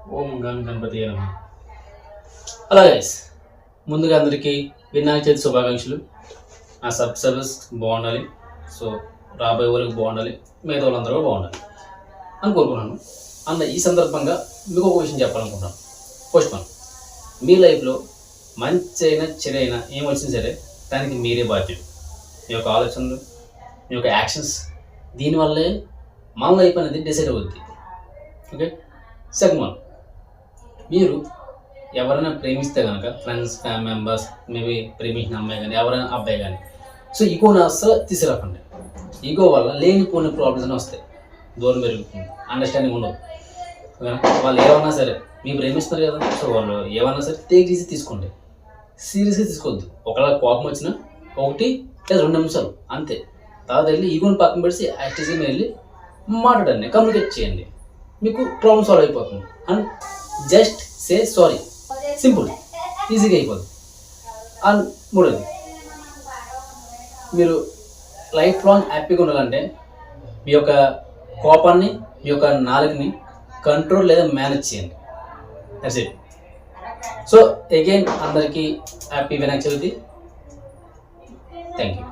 ఓం గం గణపతి నమః. అలా గైస్, ముందుగా అందరికీ వినాయక చవితి శుభాకాంక్షలు. నా సబ్స్క్రైబర్స్ బాగుండాలి, సో రాబోయే వాళ్ళకి బాగుండాలి, మిగతా వాళ్ళందరూ కూడా బాగుండాలి అని కోరుకున్నాను. ఈ సందర్భంగా మీకు ఒక విషయం చెప్పాలనుకుంటాను. ఫస్ట్ వన్, మీ లైఫ్లో మంచి అయినా చెడు అయినా ఏం వచ్చినా సరే దానికి మీరే బాధ్యులు. మీ యొక్క ఆలోచనలు, మీ యొక్క యాక్షన్స్, దీనివల్లే మన లైఫ్ అనేది డిసైడ్ అవుద్ది. ఓకే. సెకండ్ వన్, మీరు ఎవరైనా ప్రేమిస్తే కనుక ఫ్రెండ్స్, ఫ్యామిలీ మెంబర్స్, మేబీ ప్రేమించిన అమ్మాయి కానీ ఎవరైనా అబ్బాయి కానీ, సో ఈగోని అస్సలు తీసుకురాకండి. ఈగో వల్ల లేనిపోని ప్రాబ్లమ్స్ అని వస్తాయి, దూరం పెరుగుతుంది, అండర్స్టాండింగ్ ఉండదు. వాళ్ళు ఏమన్నా సరే మీరు ప్రేమిస్తున్నారు కదా, సో వాళ్ళు ఏమన్నా సరే తీసుకోండి, సీరియస్గా తీసుకోవద్దు. ఒకవేళ కోపం వచ్చినా 1 లేదా 2 నిమిషాలు అంతే. తర్వాత వెళ్ళి ఈగోని పక్కన పెట్టి యాక్టివ్గా మీరు వెళ్ళి మాట్లాడండి, కమ్యూనికేట్ చేయండి, మీకు ప్రాబ్లమ్ సాల్వ్ అయిపోతుంది. And just say sorry, simple, ఈజీగా అయిపోతుంది. అండ్ మూడోది, మీరు లైఫ్ లాంగ్ హ్యాపీగా ఉండాలంటే మీ యొక్క కోపాన్ని, మీ యొక్క నాలుకని కంట్రోల్ లేదా మేనేజ్ చేయండి. That's it. సో అగైన్ అందరికీ happy Vinayaka Chavithi. Thank you.